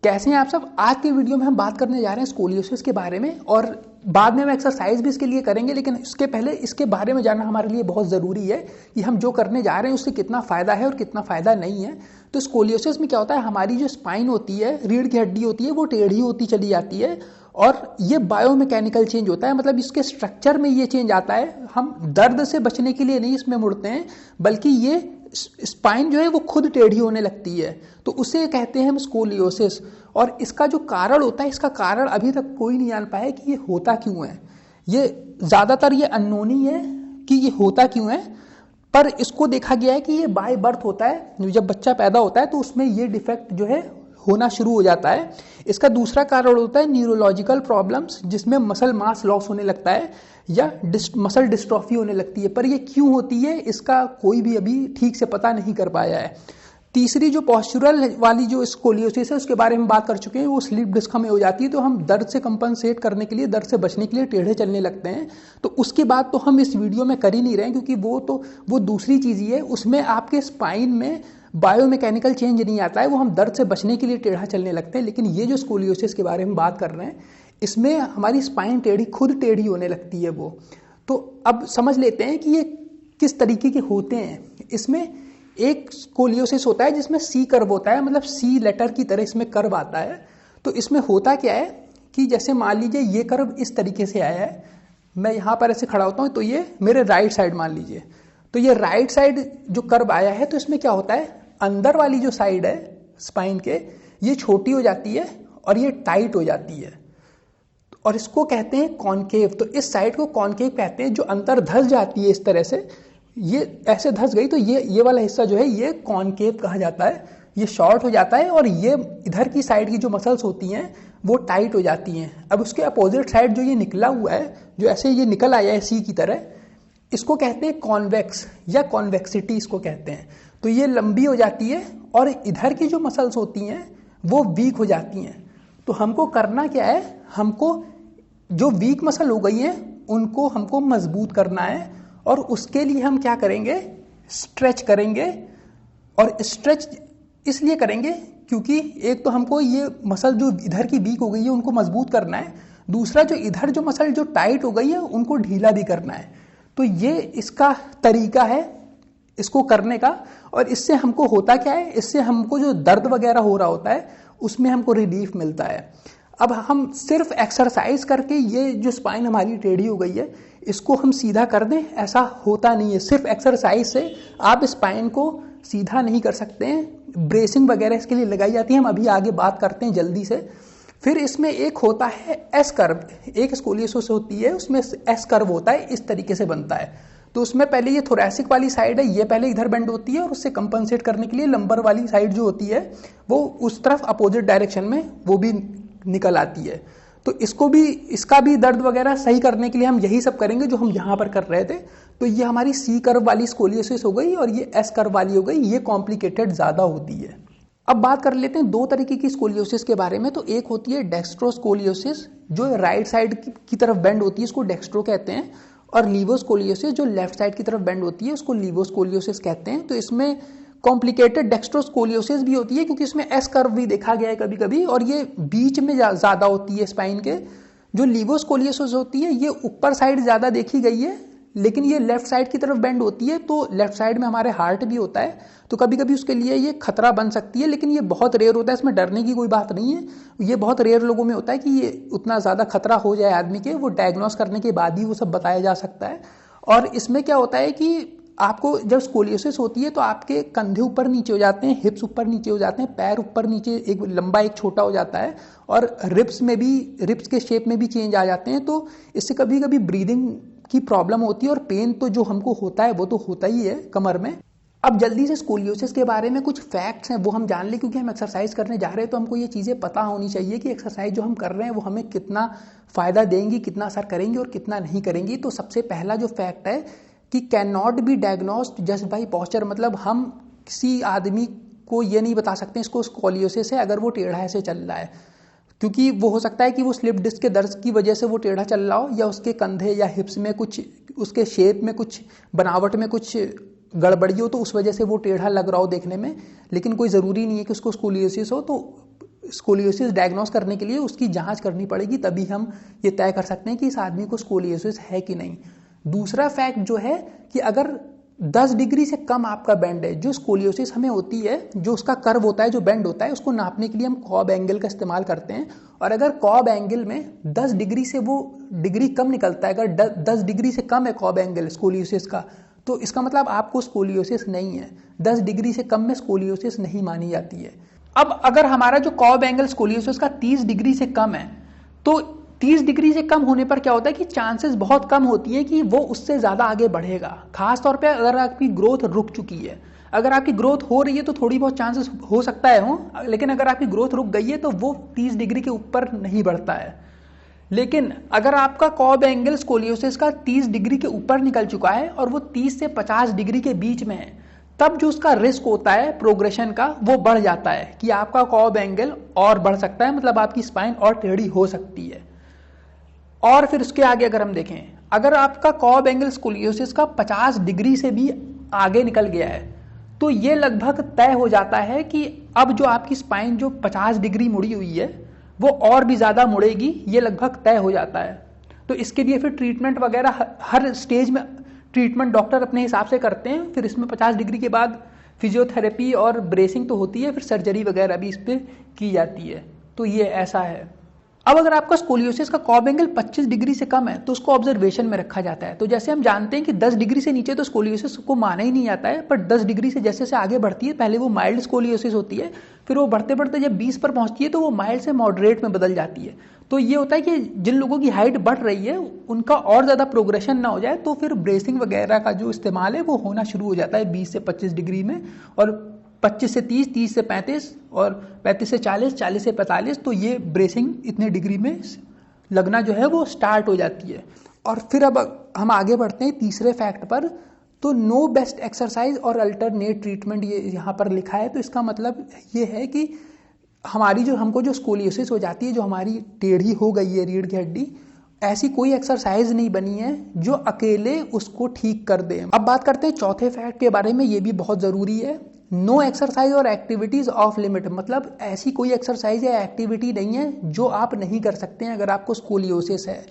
कैसे हैं आप सब। आज के वीडियो में हम बात करने जा रहे हैं स्कोलियोसिस के बारे में और बाद में हम एक्सरसाइज भी इसके लिए करेंगे, लेकिन इसके पहले इसके बारे में जानना हमारे लिए बहुत ज़रूरी है कि हम जो करने जा रहे हैं उससे कितना फ़ायदा है और कितना फ़ायदा नहीं है। तो स्कोलियोसिस में क्या होता है, हमारी जो स्पाइन होती है, रीढ़ की हड्डी होती है, वो टेढ़ी होती चली जाती है और ये बायोमैकेनिकल चेंज होता है, मतलब इसके स्ट्रक्चर में ये चेंज आता है। हम दर्द से बचने के लिए नहीं इसमें मुड़ते हैं, बल्कि ये स्पाइन जो है वो खुद टेढ़ी होने लगती है, तो उसे कहते हैं हम स्कोलियोसिस। और इसका जो कारण होता है, इसका कारण अभी तक कोई नहीं जान पाया कि ये होता क्यों है। ये ज़्यादातर ये अननोन ही है कि ये होता क्यों है, पर इसको देखा गया है कि ये बाय बर्थ होता है। जब बच्चा पैदा होता है तो उसमें ये डिफेक्ट जो है होना शुरू हो जाता है। इसका दूसरा कारण होता है न्यूरोलॉजिकल प्रॉब्लम्स, जिसमें मसल मास लॉस होने लगता है या मसल डिस्ट्रॉफी होने लगती है। पर ये क्यों होती है इसका कोई भी अभी ठीक से पता नहीं कर पाया है। तीसरी जो पॉस्चुरल वाली जो स्कोलियोसिस है उसके बारे में बात कर चुके हैं, वो स्लीप डिस्क में हो जाती है, तो हम दर्द से कंपनसेट करने के लिए, दर्द से बचने के लिए टेढ़े चलने लगते हैं। तो उसकी बात तो हम इस वीडियो में कर ही नहीं रहे हैं, क्योंकि वो दूसरी चीज़ ही है। उसमें आपके स्पाइन में बायोमैकेनिकल चेंज नहीं आता है, वो हम दर्द से बचने के लिए टेढ़ा चलने लगते हैं। लेकिन ये जो स्कोलियोसिस के बारे में बात कर रहे हैं, इसमें हमारी स्पाइन खुद टेढ़ी होने लगती है वो। तो अब समझ लेते हैं कि ये किस तरीके के होते हैं। इसमें एक स्कोलियोसिस होता है जिसमें सी कर्व होता है, मतलब सी लेटर की तरह इसमें कर्व आता है। तो इसमें होता क्या है कि जैसे मान लीजिए ये कर्व इस तरीके से आया है, मैं यहाँ पर ऐसे खड़ा होता हूँ, तो ये मेरे राइट साइड मान लीजिए, तो ये राइट साइड जो कर्व आया है, तो इसमें क्या होता है, अंदर वाली जो साइड है स्पाइन के, ये छोटी हो जाती है और ये टाइट हो जाती है, और इसको कहते हैं कॉनकेव। तो इस साइड को कॉनकेव कहते हैं, जो अंदर धस जाती है इस तरह से, ये ऐसे धस गई, तो ये वाला हिस्सा जो है ये कॉनकेव कहा जाता है। ये शॉर्ट हो जाता है और ये इधर की साइड की जो मसल्स होती हैं वो टाइट हो जाती हैं। अब उसके अपोजिट साइड जो ये निकला हुआ है, जो ऐसे ये निकल आया है सी की तरह, इसको कहते हैं कॉन्वेक्स या कॉन्वेक्सिटी इसको कहते हैं। तो ये लंबी हो जाती है और इधर की जो मसल्स होती हैं वो वीक हो जाती हैं। तो हमको करना क्या है, हमको जो वीक मसल हो गई है उनको हमको मजबूत करना है, और उसके लिए हम क्या करेंगे, स्ट्रेच करेंगे। और स्ट्रेच इसलिए करेंगे क्योंकि एक तो हमको ये मसल जो इधर की वीक हो गई है उनको मजबूत करना है, दूसरा जो इधर जो मसल जो टाइट हो गई है उनको ढीला भी करना है। तो ये इसका तरीका है इसको करने का। और इससे हमको होता क्या है, इससे हमको जो दर्द वगैरह हो रहा होता है उसमें हमको रिलीफ मिलता है। अब हम सिर्फ एक्सरसाइज करके ये जो स्पाइन हमारी टेढ़ी हो गई है इसको हम सीधा कर दें, ऐसा होता नहीं है। सिर्फ एक्सरसाइज से आप स्पाइन को सीधा नहीं कर सकते हैं, ब्रेसिंग वगैरह इसके लिए लगाई जाती है, हम अभी आगे बात करते हैं जल्दी से। फिर इसमें एक होता है एस कर्व, एक स्कोलियोसिस होती है उसमें एस कर्व होता है, इस तरीके से बनता है। तो उसमें पहले ये थोरैसिक वाली साइड है, ये पहले इधर बेंड होती है, और उससे कंपनसेट करने के लिए लंबर वाली साइड जो होती है वो उस तरफ अपोजिट डायरेक्शन में वो भी निकल आती है। तो इसका भी दर्द वगैरह सही करने के लिए हम यही सब करेंगे जो हम यहाँ पर कर रहे थे। तो ये हमारी सी कर्व वाली स्कोलियोसिस हो गई और ये एस कर्व वाली हो गई, ये कॉम्प्लिकेटेड ज़्यादा होती है। अब बात कर लेते हैं दो तरीके की स्कोलियोसिस के बारे में। तो एक होती है डेक्स्ट्रोस्कोलियोसिस, जो राइट साइड की तरफ बेंड होती है, इसको डेक्स्ट्रो कहते हैं। और लीवोस्कोलियोसिस जो लेफ्ट साइड की तरफ बेंड होती है उसको लीवोस्कोलियोसिस कहते हैं। तो इसमें कॉम्प्लिकेटेड डेक्स्ट्रोस्कोलियोसिस भी होती है क्योंकि इसमें एस कर्व भी देखा गया है कभी कभी, और ये बीच में ज़्यादा होती है स्पाइन के। जो लीवोस्कोलियोसिस होती है ये ऊपर साइड ज़्यादा देखी गई है, लेकिन ये लेफ्ट साइड की तरफ बेंड होती है, तो लेफ्ट साइड में हमारे हार्ट भी होता है, तो कभी कभी उसके लिए ये खतरा बन सकती है, लेकिन ये बहुत रेयर होता है, इसमें डरने की कोई बात नहीं है। ये बहुत रेयर लोगों में होता है कि ये उतना ज़्यादा खतरा हो जाए आदमी के, वो डायग्नोस करने के बाद ही वो सब बताया जा सकता है। और इसमें क्या होता है कि आपको जब स्कोलियोसिस होती है तो आपके कंधे ऊपर नीचे हो जाते हैं, हिप्स ऊपर नीचे हो जाते हैं, पैर ऊपर नीचे, एक लंबा एक छोटा हो जाता है, और रिब्स के शेप में भी चेंज आ जाते हैं। तो इससे कभी कभी ब्रीदिंग की प्रॉब्लम होती है, और पेन तो जो हमको होता है वो तो होता ही है कमर में। अब जल्दी से स्कोलियोसिस के बारे में कुछ फैक्ट्स हैं वो हम जान लें, क्योंकि हम एक्सरसाइज करने जा रहे हैं तो हमको ये चीज़ें पता होनी चाहिए कि एक्सरसाइज जो हम कर रहे हैं वो हमें कितना फ़ायदा देंगी, कितना असर करेंगी और कितना नहीं करेंगी। तो सबसे पहला जो फैक्ट है कि can not be diagnosed just by posture, मतलब हम किसी आदमी को ये नहीं बता सकते इसको स्कोलियोसिस है अगर वो टेढ़ा ऐसे चल रहा है, क्योंकि वो हो सकता है कि वो स्लिप डिस्क के दर्द की वजह से वो टेढ़ा चल रहा हो, या उसके कंधे या हिप्स में कुछ, उसके शेप में कुछ, बनावट में कुछ गड़बड़ी हो, तो उस वजह से वो टेढ़ा लग रहा हो देखने में। लेकिन कोई ज़रूरी नहीं है कि उसको स्कोलियोसिस हो। तो स्कोलियोसिस डायग्नोस करने के लिए उसकी जांच करनी पड़ेगी, तभी हम ये तय कर सकते हैं कि इस आदमी को स्कोलियोसिस है कि नहीं। दूसरा फैक्ट जो है कि अगर 10 डिग्री से कम आपका बेंड है, जो स्कोलियोसिस हमें होती है, जो उसका कर्व होता है, जो बेंड होता है, उसको नापने के लिए हम कॉब एंगल का इस्तेमाल करते हैं। और अगर कॉब एंगल में 10 डिग्री से वो डिग्री कम निकलता है, अगर 10 डिग्री से कम है कॉब एंगल स्कोलियोसिस का, तो इसका मतलब आपको स्कोलियोसिस नहीं है। 10 डिग्री से कम में स्कोलियोसिस नहीं मानी जाती है। अब अगर हमारा जो कॉब एंगल स्कोलियोसिस का 30 डिग्री से कम है, तो 30 डिग्री से कम होने पर क्या होता है कि चांसेस बहुत कम होती है कि वो उससे ज्यादा आगे बढ़ेगा। खास तौर पे अगर आपकी ग्रोथ रुक चुकी है, अगर आपकी ग्रोथ हो रही है तो थोड़ी बहुत चांसेस हो सकता है हो, लेकिन अगर आपकी ग्रोथ रुक गई है तो वो 30 डिग्री के ऊपर नहीं बढ़ता है। लेकिन अगर आपका कॉब एंगल स्कोलियोसिस का 30 डिग्री के ऊपर निकल चुका है और वो 30 से 50 डिग्री के बीच में है, तब जो उसका रिस्क होता है प्रोग्रेशन का वो बढ़ जाता है कि आपका कॉब एंगल और बढ़ सकता है, मतलब आपकी स्पाइन और टेढ़ी हो सकती है। और फिर उसके आगे अगर हम देखें, अगर आपका कॉब एंगल स्कोलियोसिस का 50 डिग्री से भी आगे निकल गया है, तो ये लगभग तय हो जाता है कि अब जो आपकी स्पाइन जो 50 डिग्री मुड़ी हुई है वो और भी ज्यादा मुड़ेगी, ये लगभग तय हो जाता है। तो इसके लिए फिर ट्रीटमेंट वगैरह हर स्टेज में ट्रीटमेंट डॉक्टर अपने हिसाब से करते हैं। फिर इसमें 50 डिग्री के बाद फिजियोथेरेपी और ब्रेसिंग तो होती है, फिर सर्जरी वगैरह भी इस पर की जाती है। तो ये ऐसा है। अब अगर आपका स्कोलियोसिस का कॉब एंगल 25 डिग्री से कम है तो उसको ऑब्जर्वेशन में रखा जाता है। तो जैसे हम जानते हैं कि 10 डिग्री से नीचे तो स्कोलियोसिस को माना ही नहीं जाता है, पर 10 डिग्री से जैसे जैसे आगे बढ़ती है, पहले वो माइल्ड स्कोलियोसिस होती है, फिर वो बढ़ते बढ़ते जब 20 पर पहुंचती है तो वो माइल्ड से मॉडरेट में बदल जाती है। तो ये होता है कि जिन लोगों की हाइट बढ़ रही है उनका और ज्यादा प्रोग्रेशन ना हो जाए, तो फिर ब्रेसिंग वगैरह का जो इस्तेमाल है वो होना शुरू हो जाता है 20 से 25 डिग्री में, और 25 से 30, 30 से 35 और 35 से 40, 40 से 45, तो ये ब्रेसिंग इतने डिग्री में लगना जो है वो स्टार्ट हो जाती है। और फिर अब हम आगे बढ़ते हैं तीसरे फैक्ट पर। तो नो बेस्ट एक्सरसाइज और अल्टरनेट ट्रीटमेंट ये यहाँ पर लिखा है। तो इसका मतलब ये है कि हमको जो स्कोलियोसिस हो जाती है, जो हमारी टेढ़ी हो गई है रीढ़ की हड्डी, ऐसी कोई एक्सरसाइज नहीं बनी है जो अकेले उसको ठीक कर दे। अब बात करते हैं चौथे फैक्ट के बारे में, ये भी बहुत जरूरी है। नो एक्सरसाइज और एक्टिविटीज ऑफ लिमिट, मतलब ऐसी कोई एक्सरसाइज या एक्टिविटी नहीं है जो आप नहीं कर सकते हैं अगर आपको स्कोलियोसिस है,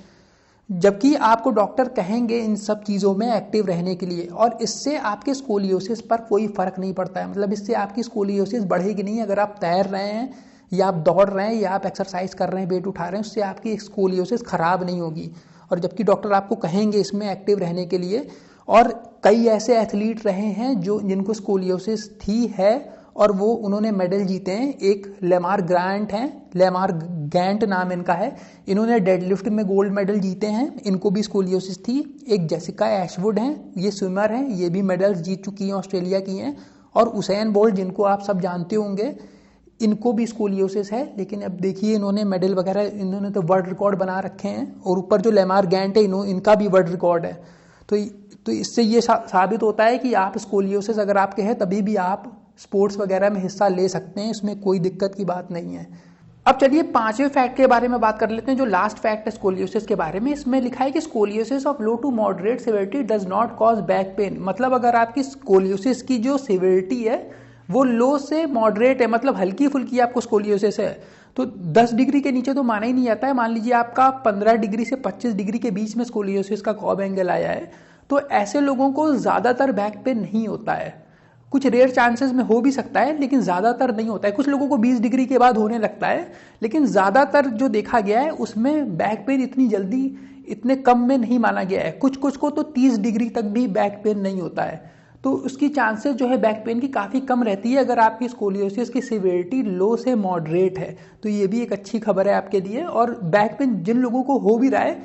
जबकि आपको डॉक्टर कहेंगे इन सब चीज़ों में एक्टिव रहने के लिए, और इससे आपके स्कोलियोसिस पर कोई फर्क नहीं पड़ता है। मतलब इससे आपकी स्कोलियोसिस बढ़ेगी नहीं। अगर आप तैर रहे हैं या आप दौड़ रहे हैं या आप एक्सरसाइज कर रहे हैं, वेट उठा रहे हैं, उससे आपकी स्कोलियोसिस खराब नहीं होगी। और जबकि डॉक्टर आपको कहेंगे इसमें एक्टिव रहने के लिए। और कई ऐसे एथलीट रहे हैं जिनको स्कोलियोसिस थी है और वो उन्होंने मेडल जीते हैं। एक लेमार ग्रांट हैं, लेमार गैंट नाम इनका है, इन्होंने डेडलिफ्ट में गोल्ड मेडल जीते हैं, इनको भी स्कोलियोसिस थी। एक जेसिका एशवुड हैं, ये स्विमर हैं, ये भी मेडल्स जीत चुकी हैं, ऑस्ट्रेलिया की हैं। और उसेन बोल्ट जिनको आप सब जानते होंगे, इनको भी स्कोलियोसिस है, लेकिन अब देखिए इन्होंने मेडल वगैरह, इन्होंने तो वर्ल्ड रिकॉर्ड बना रखे हैं। और ऊपर जो लेमार गैंट है इनका भी वर्ल्ड रिकॉर्ड है। तो इससे ये साबित होता है कि आप स्कोलियोसिस अगर आपके है तभी भी आप स्पोर्ट्स वगैरह में हिस्सा ले सकते हैं, इसमें कोई दिक्कत की बात नहीं है। अब चलिए पांचवें फैक्ट के बारे में बात कर लेते हैं, जो लास्ट फैक्ट है स्कोलियोसिस के बारे में। इसमें लिखा है कि scoliosis of low to moderate severity does not cause back pain. मतलब अगर आपकी स्कोलियोसिस की जो सिवियरिटी है वो लो से मॉडरेट है, मतलब हल्की फुल्की आपको स्कोलियोसिस है, तो 10 डिग्री के नीचे तो माना ही नहीं जाता है। मान लीजिए आपका 15 डिग्री से 25 डिग्री के बीच में स्कोलियोसिस का कॉब एंगल आया है, तो ऐसे लोगों को ज्यादातर बैक पेन नहीं होता है। कुछ रेयर चांसेस में हो भी सकता है, लेकिन ज्यादातर नहीं होता है। कुछ लोगों को 20 डिग्री के बाद होने लगता है, लेकिन ज्यादातर जो देखा गया है उसमें बैक पेन इतनी जल्दी इतने कम में नहीं माना गया है। कुछ कुछ को तो 30 डिग्री तक भी बैक पेन नहीं होता है। तो उसकी चांसेस जो है बैक पेन की काफी कम रहती है अगर आपकी स्कोलियोसिस की सिवियरिटी लो से मॉडरेट है। तो ये भी एक अच्छी खबर है आपके लिए। और बैक पेन जिन लोगों को हो भी रहा है,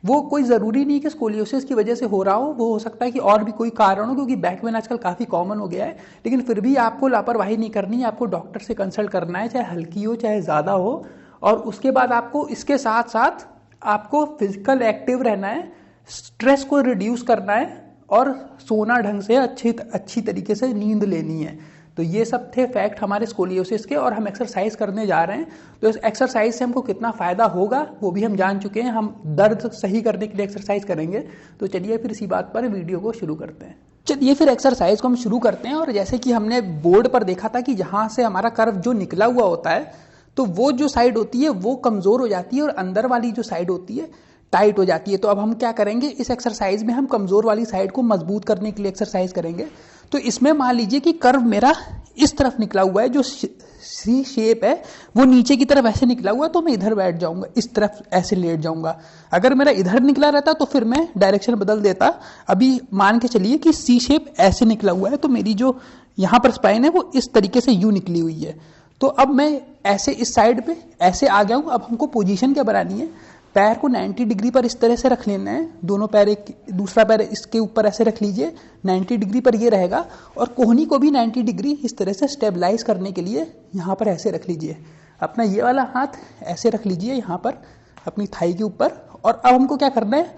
वो कोई जरूरी नहीं कि स्कोलियोसिस की वजह से हो रहा हो, वो हो सकता है कि और भी कोई कारण हो, क्योंकि बैक पेन आजकल काफी कॉमन हो गया है। लेकिन फिर भी आपको लापरवाही नहीं करनी है, आपको डॉक्टर से कंसल्ट करना है, चाहे हल्की हो चाहे ज्यादा हो। और उसके बाद आपको इसके साथ साथ आपको फिजिकल एक्टिव रहना है, स्ट्रेस को रिड्यूस करना है और सोना ढंग से अच्छी तरीके से नींद लेनी है। तो ये सब थे फैक्ट हमारे स्कोलियोसिस के। और हम एक्सरसाइज करने जा रहे हैं, तो इस एक्सरसाइज से हमको कितना फायदा होगा वो भी हम जान चुके हैं। हम दर्द सही करने के लिए एक्सरसाइज करेंगे। तो चलिए फिर इसी बात पर वीडियो को शुरू करते हैं। चलिए फिर एक्सरसाइज को हम शुरू करते हैं। और जैसे कि हमने बोर्ड पर देखा था कि जहां से हमारा कर्व जो निकला हुआ होता है, तो वो जो साइड होती है वो कमजोर हो जाती है और अंदर वाली जो साइड होती है टाइट हो जाती है। तो अब हम क्या करेंगे, इस एक्सरसाइज में हम कमजोर वाली साइड को मजबूत करने के लिए एक्सरसाइज करेंगे। तो इसमें मान लीजिए कि कर्व मेरा इस तरफ निकला हुआ है, जो सी शेप है वो नीचे की तरफ ऐसे निकला हुआ है, तो मैं इधर बैठ जाऊंगा, इस तरफ ऐसे लेट जाऊंगा। अगर मेरा इधर निकला रहता तो फिर मैं डायरेक्शन बदल देता। अभी मान के चलिए कि सी शेप ऐसे निकला हुआ है, तो मेरी जो यहां पर स्पाइन है वो इस तरीके से यू निकली हुई है। तो अब मैं ऐसे इस साइड पे ऐसे आ गया हूं। अब हमको पोजीशन क्या बनानी है, पैर को 90 डिग्री पर इस तरह से रख लेना है। दोनों पैर, एक दूसरा पैर इसके ऊपर ऐसे रख लीजिए, 90 डिग्री पर ये रहेगा। और कोहनी को भी 90 डिग्री इस तरह से स्टेबलाइज करने के लिए यहाँ पर ऐसे रख लीजिए। अपना ये वाला हाथ ऐसे रख लीजिए यहाँ पर अपनी थाई के ऊपर। और अब हमको क्या करना है,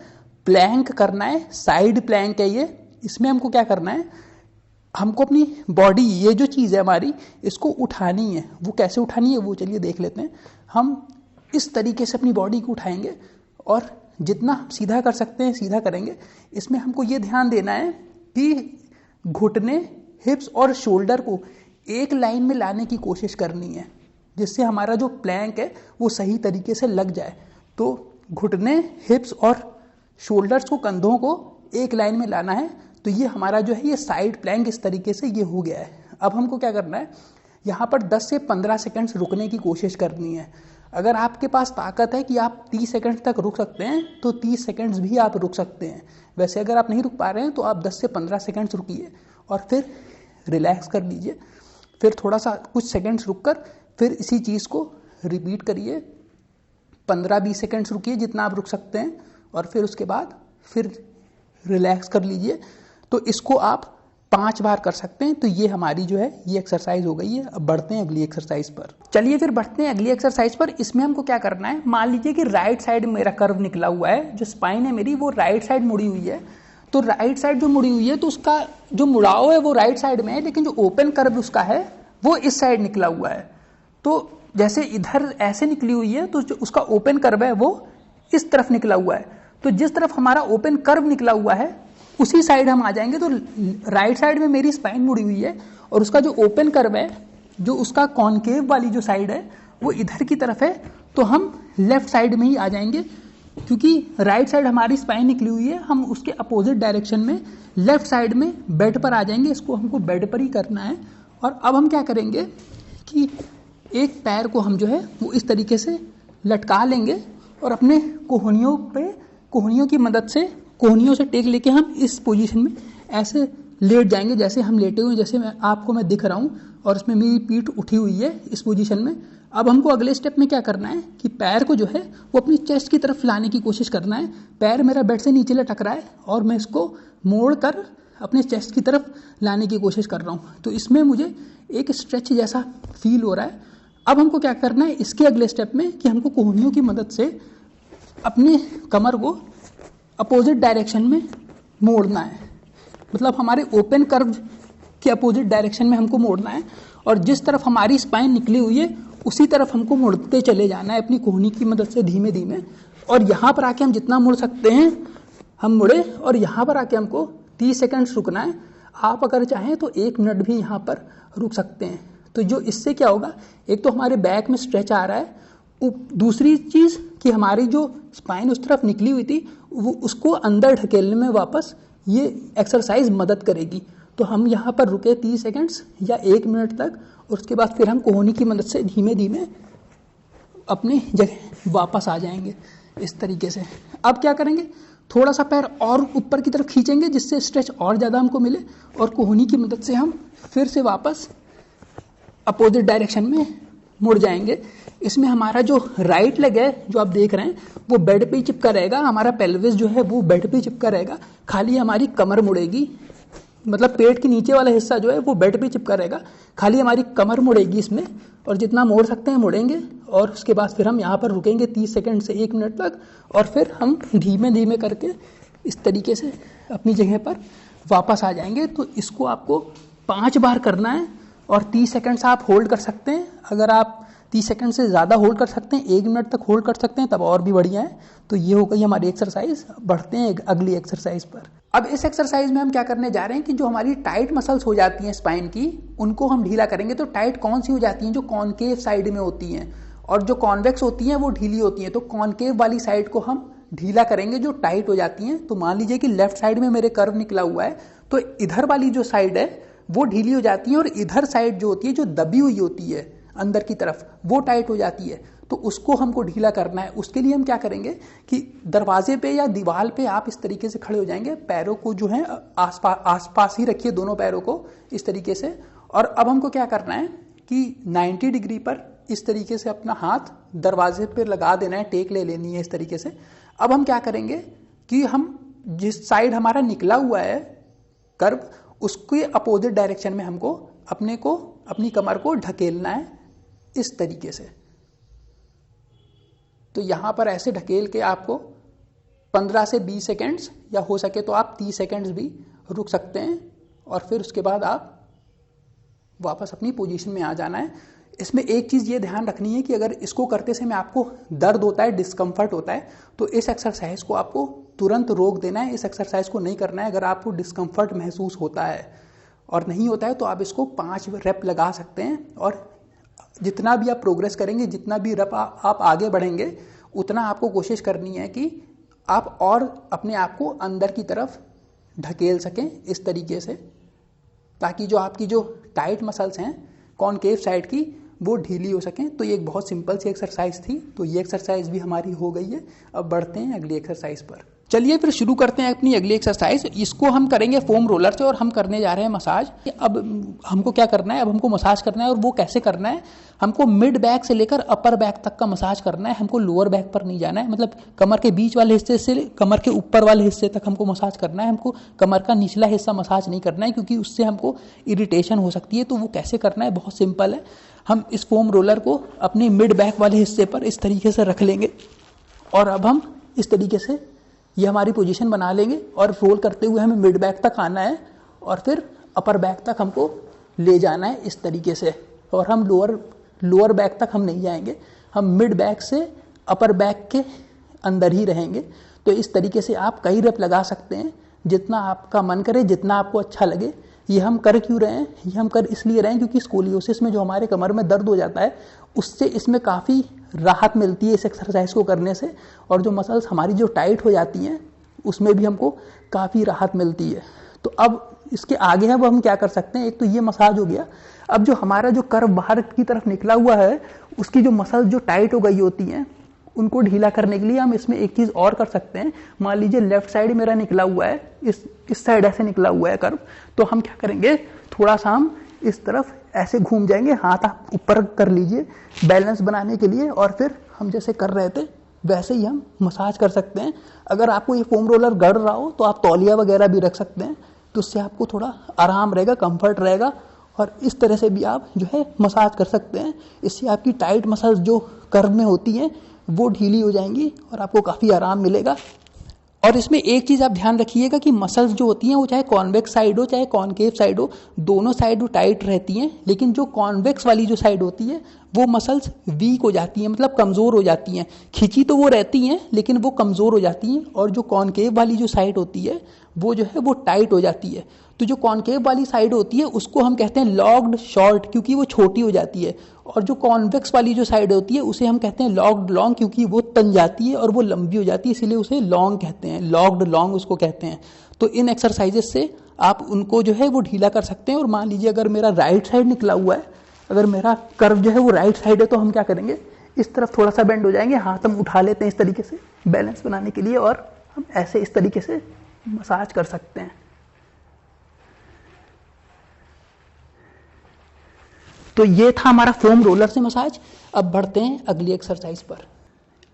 प्लैंक करना है, साइड प्लैंक है ये। इसमें हमको क्या करना है, हमको अपनी बॉडी, ये जो चीज़ है हमारी, इसको उठानी है। वो कैसे उठानी है वो चलिए देख लेते हैं। हम इस तरीके से अपनी बॉडी को उठाएंगे और जितना सीधा कर सकते हैं सीधा करेंगे। इसमें हमको ये ध्यान देना है कि घुटने, हिप्स और शोल्डर को एक लाइन में लाने की कोशिश करनी है, जिससे हमारा जो प्लैंक है वो सही तरीके से लग जाए। तो घुटने, हिप्स और शोल्डर्स को, कंधों को एक लाइन में लाना है। तो ये हमारा जो है ये साइड प्लैंक इस तरीके से ये हो गया है। अब हमको क्या करना है, यहाँ पर 10 से 15 सेकंड्स रुकने की कोशिश करनी है। अगर आपके पास ताकत है कि आप 30 सेकंड तक रुक सकते हैं तो 30 सेकंड्स भी आप रुक सकते हैं। वैसे अगर आप नहीं रुक पा रहे हैं तो आप 10 से 15 सेकंड्स रुकिए और फिर रिलैक्स कर लीजिए। फिर थोड़ा सा कुछ सेकंड्स रुककर फिर इसी चीज़ को रिपीट करिए। 15-20 सेकंड्स रुकिए जितना आप रुक सकते हैं और फिर उसके बाद फिर रिलैक्स कर लीजिए। तो इसको आप 5 बार कर सकते हैं। तो ये हमारी जो है ये एक्सरसाइज हो गई है। अब बढ़ते हैं अगली एक्सरसाइज पर। चलिए फिर बढ़ते हैं अगली एक्सरसाइज पर। इसमें हमको क्या करना है, मान लीजिए कि राइट साइड मेरा कर्व निकला हुआ है, जो स्पाइन है मेरी वो राइट साइड मुड़ी हुई है। तो राइट साइड जो मुड़ी हुई है तो उसका जो मुड़ाव है वो राइट साइड में है, लेकिन जो ओपन कर्व उसका है वो इस साइड निकला हुआ है। तो जैसे इधर ऐसे निकली हुई है तो जो उसका ओपन कर्व है वो इस तरफ निकला हुआ है। तो जिस तरफ हमारा ओपन कर्व निकला हुआ है उसी साइड हम आ जाएंगे। तो राइट साइड में मेरी स्पाइन मुड़ी हुई है और उसका जो ओपन कर्व है, जो उसका कॉनकेव वाली जो साइड है वो इधर की तरफ है। तो हम लेफ्ट साइड में ही आ जाएंगे, क्योंकि राइट साइड हमारी स्पाइन निकली हुई है। हम उसके अपोजिट डायरेक्शन में लेफ्ट साइड में बेड पर आ जाएंगे। इसको हमको बेड पर ही करना है। और अब हम क्या करेंगे कि एक पैर को हम जो है वो इस तरीके से लटका लेंगे और अपने कोहनियों पे, कोहनियों की मदद से, कोहनियों से टेक लेके हम इस पोजीशन में ऐसे लेट जाएंगे, जैसे हम लेटे हुए, जैसे मैं दिख रहा हूँ और इसमें मेरी पीठ उठी हुई है इस पोजीशन में। अब हमको अगले स्टेप में क्या करना है कि पैर को जो है वो अपनी चेस्ट की तरफ लाने की कोशिश करना है। पैर मेरा बेड से नीचे लटक रहा है और मैं इसको मोड़ कर अपने चेस्ट की तरफ लाने की कोशिश कर रहा हूँ। तो इसमें मुझे एक स्ट्रेच जैसा फील हो रहा है। अब हमको क्या करना है इसके अगले स्टेप में कि हमको कोहनियों की मदद से अपने कमर को अपोजिट डायरेक्शन में मोड़ना है। मतलब हमारे ओपन कर्व के अपोजिट डायरेक्शन में हमको मोड़ना है और जिस तरफ हमारी स्पाइन निकली हुई है उसी तरफ हमको मुड़ते चले जाना है अपनी कोहनी की मदद से, धीमे धीमे। और यहाँ पर आके हम जितना मुड़ सकते हैं हम मुड़े और यहाँ पर आके हमको 30 सेकंड्स रुकना है। आप अगर चाहें तो 1 मिनट भी यहाँ पर रुक सकते हैं। तो जो इससे क्या होगा, एक तो हमारे बैक में स्ट्रेच आ रहा है, दूसरी चीज़ कि हमारी जो स्पाइन उस तरफ निकली हुई थी वो उसको अंदर ढकेलने में वापस ये एक्सरसाइज मदद करेगी। तो हम यहाँ पर रुके 30 सेकंड्स या 1 मिनट तक और उसके बाद फिर हम कोहनी की मदद से धीमे धीमे अपनी जगह वापस आ जाएंगे इस तरीके से। अब क्या करेंगे, थोड़ा सा पैर और ऊपर की तरफ खींचेंगे जिससे स्ट्रेच और ज़्यादा हमको मिले और कोहनी की मदद से हम फिर से वापस अपोजिट डायरेक्शन में मुड़ जाएंगे। इसमें हमारा जो राइट लेग है जो आप देख रहे हैं वो बेड पे ही चिपका रहेगा। हमारा पेल्विस जो है वो बेड पे ही चिपका रहेगा, खाली हमारी कमर मुड़ेगी। मतलब पेट के नीचे वाला हिस्सा जो है वो बेड पे चिपका रहेगा, खाली हमारी कमर मुड़ेगी इसमें। और जितना मोड़ सकते हैं मुड़ेंगे और उसके बाद फिर हम यहाँ पर रुकेंगे 30 सेकंड से 1 मिनट तक और फिर हम धीमे धीमे करके इस तरीके से अपनी जगह पर वापस आ जाएंगे। तो इसको आपको 5 बार करना है और 30 सेकंड्स आप होल्ड कर सकते हैं। अगर आप 30 सेकंड से ज़्यादा होल्ड कर सकते हैं, 1 मिनट तक होल्ड कर सकते हैं, तब और भी बढ़िया है। तो ये हो गई हमारी एक्सरसाइज। बढ़ते हैं अगली एक्सरसाइज पर। अब इस एक्सरसाइज में हम क्या करने जा रहे हैं कि जो हमारी टाइट मसल्स हो जाती हैं स्पाइन की, उनको हम ढीला करेंगे। तो टाइट कौन सी हो जाती हैं, जो कॉनकेव साइड में होती हैं। और जो कॉन्वेक्स होती हैं वो ढीली होती हैं। तो कॉनकेव वाली साइड को हम ढीला करेंगे जो टाइट हो जाती हैं। तो मान लीजिए कि लेफ्ट साइड में मेरे कर्व निकला हुआ है, तो इधर वाली जो साइड है वो ढीली हो जाती है और इधर साइड जो होती है, जो दबी हुई होती है अंदर की तरफ, वो टाइट हो जाती है। तो उसको हमको ढीला करना है। उसके लिए हम क्या करेंगे कि दरवाजे पे या दीवार पे आप इस तरीके से खड़े हो जाएंगे, पैरों को जो है आसपास ही रखिए, दोनों पैरों को इस तरीके से। और अब हमको क्या करना है कि 90 डिग्री पर इस तरीके से अपना हाथ दरवाजे पर लगा देना है, टेक ले लेनी है इस तरीके से। अब हम क्या करेंगे कि हम जिस साइड हमारा निकला हुआ है कर्व, उसके अपोजिट डायरेक्शन में हमको अपनी कमर को ढकेलना है इस तरीके से। तो यहां पर ऐसे ढकेल के आपको 15 से 20 सेकेंड्स, या हो सके तो आप 30 सेकेंड्स भी रुक सकते हैं, और फिर उसके बाद आप वापस अपनी पोजीशन में आ जाना है। इसमें एक चीज़ ये ध्यान रखनी है कि अगर इसको करते समय आपको दर्द होता है, डिस्कम्फर्ट होता है, तो इस एक्सरसाइज को आपको तुरंत रोक देना है। इस एक्सरसाइज को नहीं करना है। अगर आपको डिस्कम्फर्ट महसूस होता है और नहीं होता है तो आप इसको 5 रेप लगा सकते हैं। और जितना भी आप प्रोग्रेस करेंगे, जितना भी रेप आप आगे बढ़ेंगे, उतना आपको कोशिश करनी है कि आप और अपने आप को अंदर की तरफ ढकेल सकें इस तरीके से, ताकि जो आपकी जो टाइट मसल्स हैं कॉनकेव साइड की, वो ढीली हो सकें। तो ये एक बहुत सिंपल सी एक्सरसाइज थी। तो ये एक्सरसाइज भी हमारी हो गई है। अब बढ़ते हैं अगली एक्सरसाइज पर। चलिए फिर शुरू करते हैं अपनी अगली एक्सरसाइज। इसको हम करेंगे फोम रोलर से और हम करने जा रहे हैं मसाज। अब हमको क्या करना है, अब हमको मसाज करना है। और वो कैसे करना है, हमको मिड बैक से लेकर अपर बैक तक का मसाज करना है। हमको लोअर बैक पर नहीं जाना है, मतलब कमर के बीच वाले हिस्से से कमर के ऊपर वाले हिस्से तक हमको मसाज करना है। हमको कमर का निचला हिस्सा मसाज नहीं करना है, क्योंकि उससे हमको इरिटेशन हो सकती है। तो वो कैसे करना है, बहुत सिंपल है। हम इस फोम रोलर को अपने मिड बैक वाले हिस्से पर इस तरीके से रख लेंगे, और अब हम इस तरीके से ये हमारी पोजीशन बना लेंगे, और रोल करते हुए हमें मिड बैक तक आना है, और फिर अपर बैक तक हमको ले जाना है इस तरीके से। और हम लोअर बैक तक हम नहीं जाएंगे, हम मिड बैक से अपर बैक के अंदर ही रहेंगे। तो इस तरीके से आप कई रेप लगा सकते हैं, जितना आपका मन करे, जितना आपको अच्छा लगे। ये हम कर क्यों रहे हैं, ये हम कर इसलिए रहे हैं क्योंकि स्कोलियोसिस में जो हमारे कमर में दर्द हो जाता है, उससे इसमें काफ़ी राहत मिलती है इस एक्सरसाइज को करने से। और जो मसल्स हमारी जो टाइट हो जाती हैं, उसमें भी हमको काफ़ी राहत मिलती है। तो अब इसके आगे अब हम क्या कर सकते हैं, एक तो ये मसाज हो गया। अब जो हमारा जो कर्व बाहर की तरफ निकला हुआ है, उसकी जो मसल जो टाइट हो गई होती हैं, उनको ढीला करने के लिए हम इसमें एक चीज़ और कर सकते हैं। मान लीजिए लेफ्ट साइड मेरा निकला हुआ है, इस साइड ऐसे निकला हुआ है कर्व, तो हम क्या करेंगे, थोड़ा सा हम इस तरफ ऐसे घूम जाएंगे, हाथ आप ऊपर कर लीजिए बैलेंस बनाने के लिए, और फिर हम जैसे कर रहे थे वैसे ही हम मसाज कर सकते हैं। अगर आपको ये फोम रोलर गड़ रहा हो तो आप तौलिया वगैरह भी रख सकते हैं, तो उससे आपको थोड़ा आराम रहेगा, कंफर्ट रहेगा। और इस तरह से भी आप जो है मसाज कर सकते हैं। इससे आपकी टाइट मसल्स जो कर्व में होती हैं वो ढीली हो जाएंगी और आपको काफ़ी आराम मिलेगा। और इसमें एक चीज़ आप ध्यान रखिएगा कि मसल्स जो होती हैं वो चाहे कॉन्वेक्स साइड हो चाहे कॉनकेव साइड हो, दोनों साइड वो टाइट रहती हैं। लेकिन जो कॉन्वेक्स वाली जो साइड होती है वो मसल्स वीक हो जाती हैं, मतलब कमज़ोर हो जाती हैं। खिंची तो वो रहती हैं लेकिन वो कमज़ोर हो जाती हैं। और जो कॉनकेव वाली जो साइड होती है वो जो है वो टाइट हो जाती है। तो जो कॉनकेव वाली साइड होती है उसको हम कहते हैं लॉक्ड शॉर्ट, क्योंकि वो छोटी हो जाती है। और जो कॉन्वेक्स वाली जो साइड होती है उसे हम कहते हैं लॉक्ड लॉन्ग, क्योंकि वो तन जाती है और वो लंबी हो जाती है, इसलिए उसे लॉन्ग कहते हैं, लॉक्ड लॉन्ग उसको कहते हैं। तो इन एक्सरसाइजेस से आप उनको जो है वो ढीला कर सकते हैं। और मान लीजिए अगर मेरा राइट साइड निकला हुआ है, अगर मेरा कर्व जो है वो राइट साइड है, तो हम क्या करेंगे, इस तरफ थोड़ा सा बेंड हो जाएंगे, हाथ हम उठा लेते हैं इस तरीके से बैलेंस बनाने के लिए, और हम ऐसे इस तरीके से मसाज कर सकते हैं। तो ये था हमारा फोम रोलर से मसाज। अब बढ़ते हैं अगली एक्सरसाइज पर।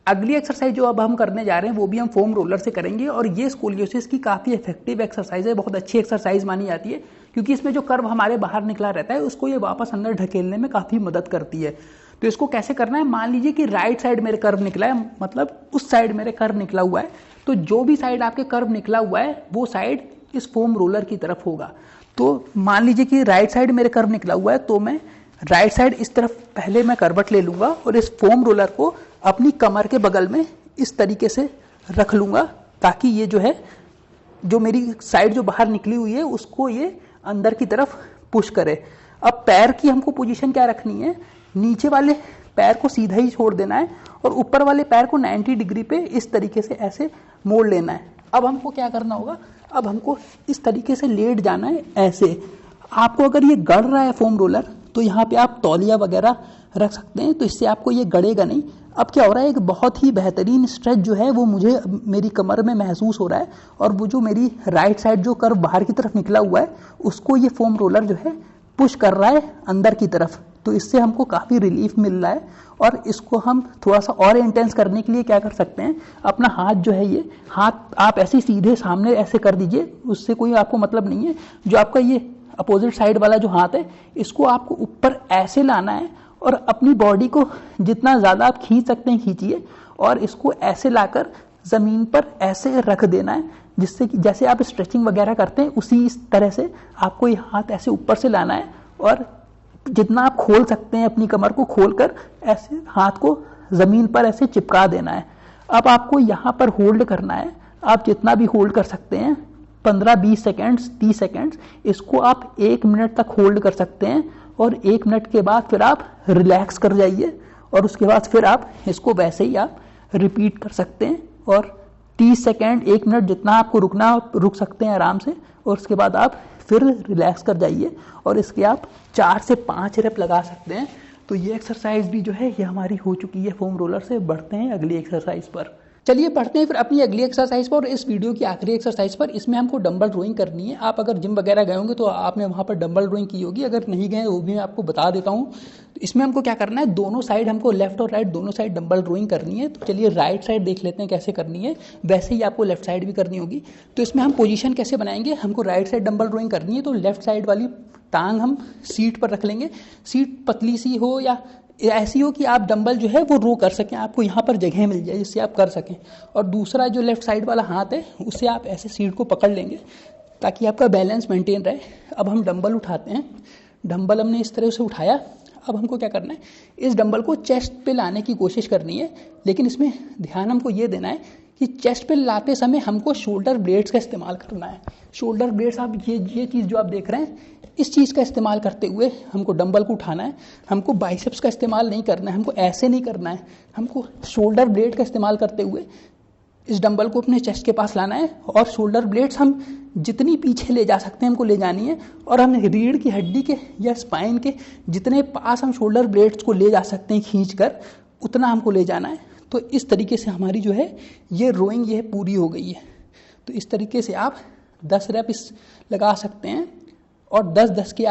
अगली एक्सरसाइज जो अब हम करने जा रहे हैं वो भी हम फोम रोलर से करेंगे, और ये स्कोलियोसिस की काफ़ी इफेक्टिव एक्सरसाइज है, बहुत अच्छी एक्सरसाइज मानी जाती है, क्योंकि इसमें जो कर्व हमारे बाहर निकला रहता है उसको ये वापस अंदर ढकेलने में काफ़ी मदद करती है। तो इसको कैसे करना है, मान लीजिए कि राइट साइड मेरे कर्व निकला है, मतलब उस साइड मेरे कर्व निकला हुआ है, तो जो भी साइड आपके कर्व निकला हुआ है वो साइड इस फोम रोलर की तरफ होगा। तो मान लीजिए कि राइट साइड मेरे कर्व निकला हुआ है, तो मैं राइट साइड इस तरफ पहले मैं करवट ले लूंगा और इस फोम रोलर को अपनी कमर के बगल में इस तरीके से रख लूंगा, ताकि ये जो है जो मेरी साइड जो बाहर निकली हुई है उसको ये अंदर की तरफ पुश करे। अब पैर की हमको पोजीशन क्या रखनी है, नीचे वाले पैर को सीधा ही छोड़ देना है और ऊपर वाले पैर को 90 डिग्री पे इस तरीके से ऐसे मोड़ लेना है। अब हमको क्या करना होगा, अब हमको इस तरीके से लेट जाना है ऐसे। आपको अगर ये गड़ रहा है फोम रोलर तो यहाँ पे आप तौलिया वगैरह रख सकते हैं, तो इससे आपको ये गड़ेगा नहीं। अब क्या हो रहा है, एक बहुत ही बेहतरीन स्ट्रेच जो है वो मुझे मेरी कमर में महसूस हो रहा है, और वो जो मेरी राइट साइड जो कर्व बाहर की तरफ निकला हुआ है उसको ये फोम रोलर जो है पुश कर रहा है अंदर की तरफ। तो इससे हमको काफ़ी रिलीफ मिल रहा है। और इसको हम थोड़ा सा और इंटेंस करने के लिए क्या कर सकते हैं, अपना हाथ जो है, ये हाथ आप ऐसे सीधे सामने ऐसे कर दीजिए, उससे कोई आपको मतलब नहीं है। जो आपका ये अपोजिट साइड वाला जो हाथ है इसको आपको ऊपर ऐसे लाना है और अपनी बॉडी को जितना ज़्यादा आप खींच सकते हैं खींचिए, और इसको ऐसे लाकर ज़मीन पर ऐसे रख देना है, जिससे कि जैसे आप स्ट्रेचिंग वगैरह करते हैं उसी इस तरह से आपको ये हाथ ऐसे ऊपर से लाना है, और जितना आप खोल सकते हैं अपनी कमर को खोलकर ऐसे हाथ को ज़मीन पर ऐसे चिपका देना है। अब आपको यहाँ पर होल्ड करना है, आप जितना भी होल्ड कर सकते हैं, 15-20 सेकेंड्स, 30 सेकेंड्स, इसको आप 1 मिनट तक होल्ड कर सकते हैं। और 1 मिनट के बाद फिर आप रिलैक्स कर जाइए, और उसके बाद फिर आप इसको वैसे ही आप रिपीट कर सकते हैं। और 30 सेकेंड, 1 मिनट जितना आपको रुकना आप रुक सकते हैं आराम से, और उसके बाद आप फिर रिलैक्स कर जाइए, और इसके आप 4 से 5 रेप लगा सकते हैं। तो ये एक्सरसाइज भी जो है ये हमारी हो चुकी है फोम रोलर से। बढ़ते हैं अगली एक्सरसाइज पर। चलिए बढ़ते हैं फिर अपनी अगली एक्सरसाइज पर, और इस वीडियो की आखिरी एक्सरसाइज पर। इसमें हमको डंबल रोइंग करनी है। आप अगर जिम वगैरह गए होंगे तो आपने वहाँ पर डंबल रोइंग की होगी, अगर नहीं गए वो भी मैं आपको बता देता हूँ। तो इसमें हमको क्या करना है, दोनों साइड हमको लेफ्ट और राइट दोनों साइड डंबल रोइंग करनी है। तो चलिए राइट साइड देख लेते हैं कैसे करनी है, वैसे ही आपको लेफ्ट साइड भी करनी होगी। तो इसमें हम पोजीशन कैसे बनाएंगे, हमको राइट साइड डंबल रोइंग करनी है तो लेफ्ट साइड वाली टांग हम सीट पर रख लेंगे। सीट पतली सी हो या ऐसी हो कि आप डंबल जो है वो रो कर सकें, आपको यहाँ पर जगह मिल जाए जिससे आप कर सकें। और दूसरा जो लेफ्ट साइड वाला हाथ है उससे आप ऐसे सीट को पकड़ लेंगे ताकि आपका बैलेंस मेंटेन रहे। अब हम डंबल उठाते हैं, डंबल हमने इस तरह से उठाया। अब हमको क्या करना है, इस डंबल को चेस्ट पे लाने की कोशिश करनी है, लेकिन इसमें ध्यान हमको ये देना है कि चेस्ट पे लाते समय हमको शोल्डर ब्लेड्स का इस्तेमाल करना है। शोल्डर ब्लेड्स, आप ये चीज़ जो आप देख रहे हैं इस चीज़ का इस्तेमाल करते हुए हमको डंबल को उठाना है। हमको बाइसेप्स का इस्तेमाल नहीं करना है, हमको ऐसे नहीं करना है, हमको शोल्डर ब्लेड का इस्तेमाल करते हुए इस डंबल को अपने चेस्ट के पास लाना है। और शोल्डर ब्लेड्स हम जितनी पीछे ले जा सकते हैं हमको ले जानी है, और हम रीढ़ की हड्डी के या स्पाइन के जितने पास हम शोल्डर ब्लेड्स को ले जा सकते हैं खींचकर, उतना हमको ले जाना है। तो इस तरीके से हमारी जो है ये रोइंग ये पूरी हो गई है। तो इस तरीके से आप 10 रेप इस लगा सकते हैं, और 10-10 के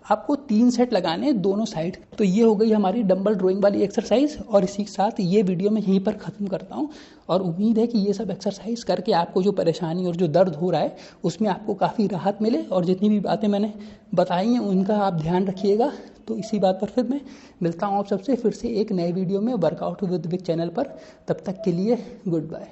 आपको 3 सेट लगाने दोनों साइड। तो ये हो गई हमारी डंबल रोइंग वाली एक्सरसाइज, और इसी के साथ ये वीडियो मैं यहीं पर ख़त्म करता हूँ। और उम्मीद है कि ये सब एक्सरसाइज करके आपको जो परेशानी और जो दर्द हो रहा है उसमें आपको काफ़ी राहत मिले, और जितनी भी बातें मैंने बताई हैं उनका आप ध्यान रखिएगा। तो इसी बात पर फिर मैं मिलता हूँ आप सबसे फिर से एक नए वीडियो में वर्कआउट विद विक चैनल पर। तब तक के लिए गुड बाय।